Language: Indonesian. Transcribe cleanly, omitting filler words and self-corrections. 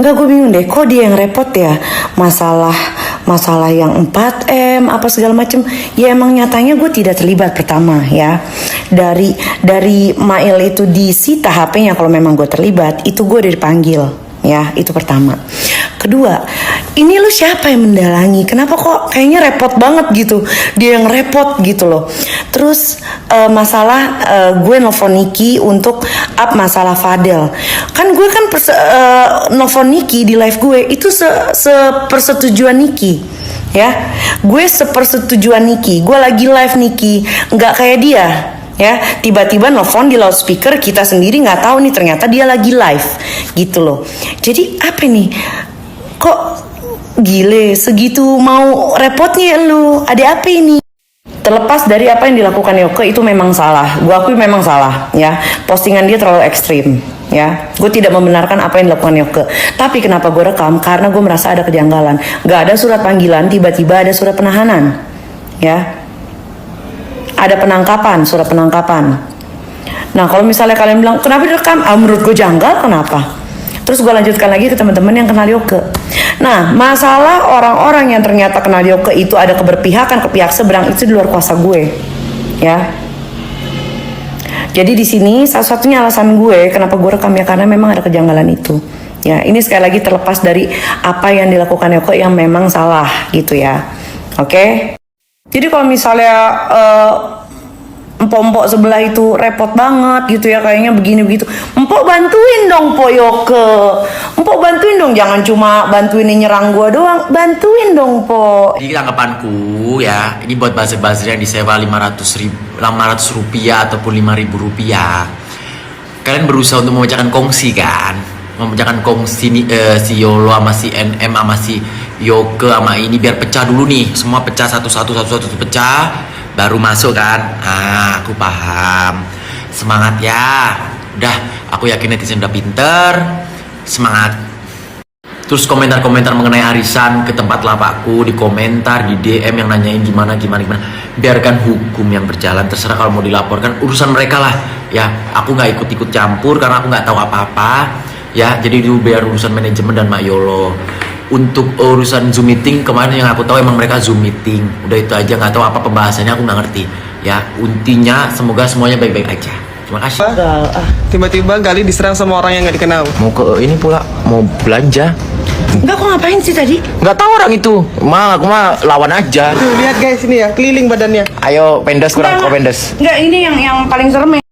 Enggak, gue bingung deh, kok dia yang repot ya? Masalah yang 4M apa segala macem. Ya emang nyatanya gue tidak terlibat pertama ya. Dari Mail itu disita HP-nya, kalau memang gue terlibat, itu gue udah dipanggil ya, itu pertama. Kedua, ini lu siapa yang mendalangi? Kenapa kok kayaknya repot banget gitu? Dia yang repot gitu loh. Terus masalah gue nelfon Niki untuk up masalah Fadel. Kan gue kan nelfon Niki di live gue itu sepersetujuan Niki. Ya, gue sepersetujuan Niki. Gue lagi live Niki, nggak kayak dia. Ya, tiba-tiba nelfon di loudspeaker, kita sendiri nggak tahu nih ternyata dia lagi live gitu loh. Jadi apa nih? Kok gile segitu mau repotnya lu? Ada apa ini? Terlepas dari apa yang dilakukan Yoke, itu memang salah. Gue akui memang salah ya. Postingan dia terlalu ekstrim ya. Gue tidak membenarkan apa yang dilakukan Yoke. Tapi kenapa gue rekam? Karena gue merasa ada kejanggalan. Gak ada surat panggilan, tiba-tiba ada surat penahanan ya. Ada penangkapan, surat penangkapan. Nah kalau misalnya kalian bilang kenapa direkam? Menurut gue janggal, kenapa? Terus gue lanjutkan lagi ke teman-teman yang kenal Yoke. Nah, masalah orang-orang yang ternyata kenal Yoke itu ada keberpihakan ke pihak seberang, itu di luar kuasa gue, ya. Jadi di sini salah-satunya alasan gue kenapa gue rekam ya, karena memang ada kejanggalan itu. Ya, ini sekali lagi terlepas dari apa yang dilakukan Yoke yang memang salah gitu ya. Oke? Jadi kalau misalnya empok-empok sebelah itu repot banget gitu ya, kayaknya begini begitu. Empok bantuin dong Po Yoke. Empok bantuin dong, jangan cuma bantuin nyerang gua doang, bantuin dong Po. Jadi tanggapanku ya, ini buat buzzer-buzzer yang disewa 500 rupiah ataupun 5.000 rupiah. Kalian berusaha untuk memecahkan kongsi kan? Memecahkan kongsi si Yolo sama si NM sama si Yoke sama ini, biar pecah dulu nih. Semua pecah satu-satu pecah, baru masuk kan. Aku paham. Semangat ya. Udah, aku yakin netizen udah pinter. Semangat. Terus komentar-komentar mengenai arisan ke tempat lapakku, di komentar, di DM yang nanyain gimana. Biarkan hukum yang berjalan, terserah kalau mau dilaporkan, urusan mereka lah. Ya, aku nggak ikut-ikut campur karena aku nggak tahu apa-apa. Ya, jadi itu biar urusan manajemen dan Mak Yolo. Untuk urusan Zoom meeting kemarin yang aku tahu emang mereka Zoom meeting. Udah itu aja, nggak tahu apa pembahasannya, aku nggak ngerti. Ya, intinya semoga semuanya baik-baik aja. Terima kasih. Tiba-tiba Gali diserang sama orang yang nggak dikenal. Mau ke ini pula, mau belanja. Enggak, kok ngapain sih tadi? Nggak tahu orang itu. Aku mah lawan aja. Tuh, lihat guys ini ya, keliling badannya. Ayo pendes, kurang kok pendes. Enggak, ini yang paling serem ya.